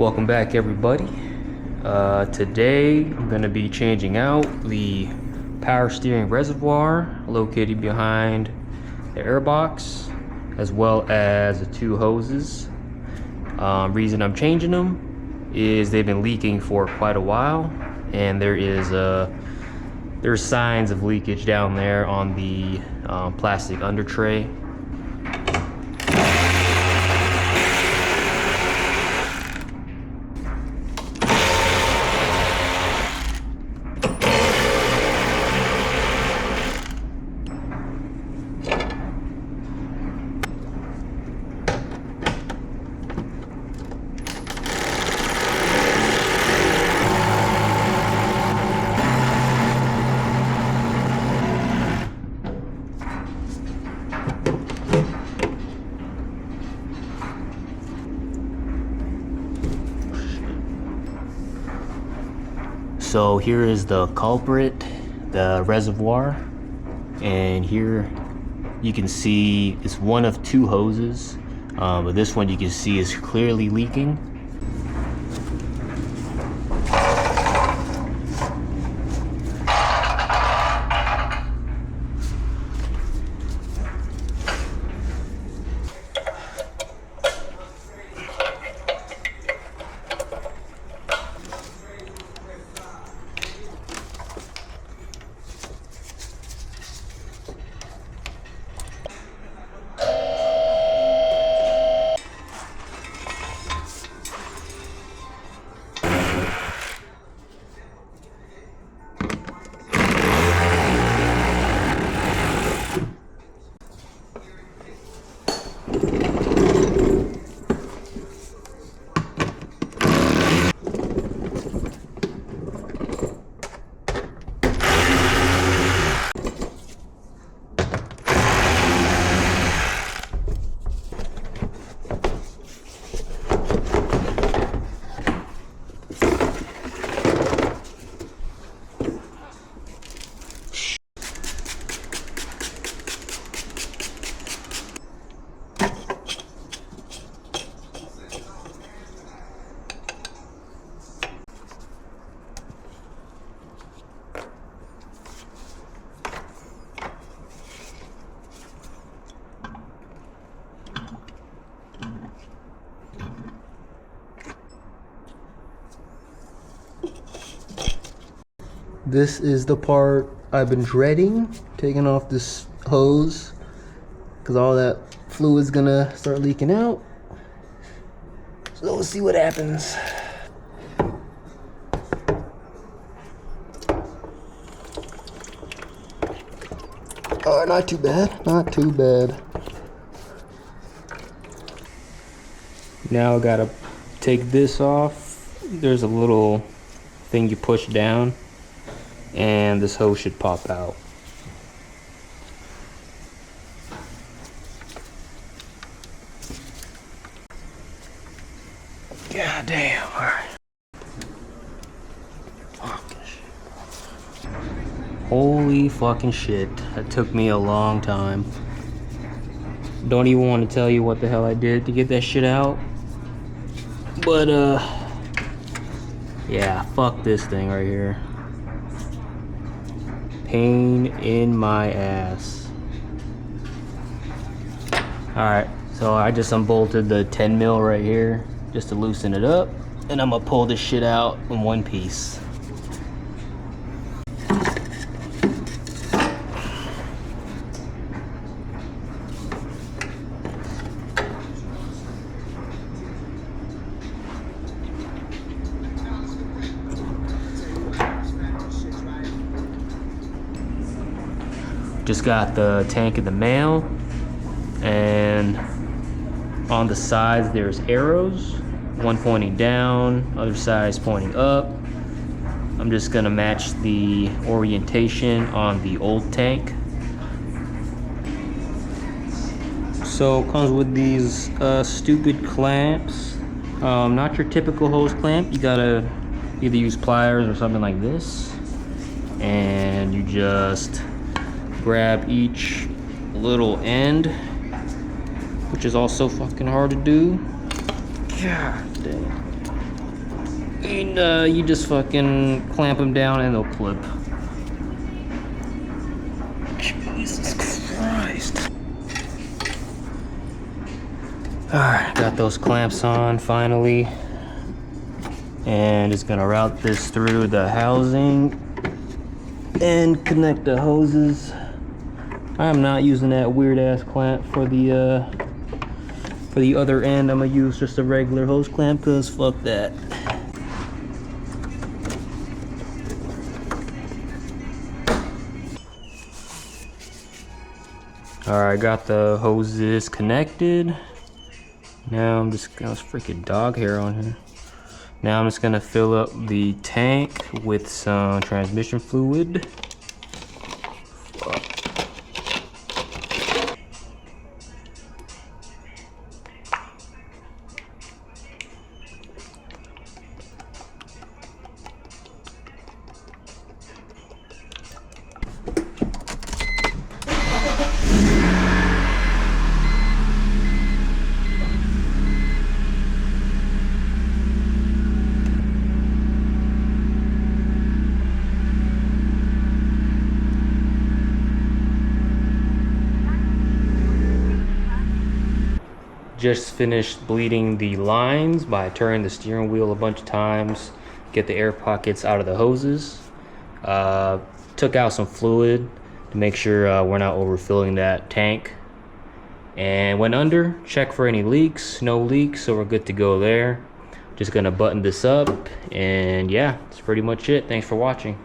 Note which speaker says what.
Speaker 1: Welcome back, everybody. Today I'm going to be changing out the power steering reservoir located behind the airbox, as well as the two hoses. Reason I'm changing them is they've been leaking for quite a while, and there's signs of leakage down there on the plastic under tray. So here is the culprit, the reservoir, and here you can see it's one of two hoses, but this one you can see is clearly leaking. This is the part I've been dreading, taking off this hose, because all that fluid's gonna start leaking out. So let's see what happens. Oh, not too bad, not too bad. Now I gotta take this off. There's a little thing you push down, and this hose should pop out. God damn, alright. Holy fucking shit. That took me a long time. Don't even want to tell you what the hell I did to get that shit out. But, yeah, fuck this thing right here. Pain in my ass. Alright, so I just unbolted the 10 mil right here just to loosen it up, and I'm gonna pull this shit out in one piece. Just got the tank in the mail, and on the sides there's arrows, one pointing down, other side is pointing up. I'm just gonna match the orientation on the old tank. So it comes with these stupid clamps. Not your typical hose clamp. You gotta either use pliers or something like this, and you just grab each little end, which is also fucking hard to do. God damn. And you just fucking clamp them down and they'll clip. Jesus Christ. Alright, got those clamps on finally. And just gonna route this through the housing and connect the hoses. I'm not using that weird ass clamp for the other end. I'm gonna use just a regular hose clamp because fuck that. Alright, got the hoses connected. Now I'm just gonna, freaking dog hair on here. Now I'm just gonna fill up the tank with some transmission fluid. Just finished bleeding the lines by turning the steering wheel a bunch of times, get the air pockets out of the hoses. Took out some fluid to make sure we're not overfilling that tank. And went under, check for any leaks, no leaks, so we're good to go there. Just gonna button this up, and yeah, that's pretty much it. Thanks for watching.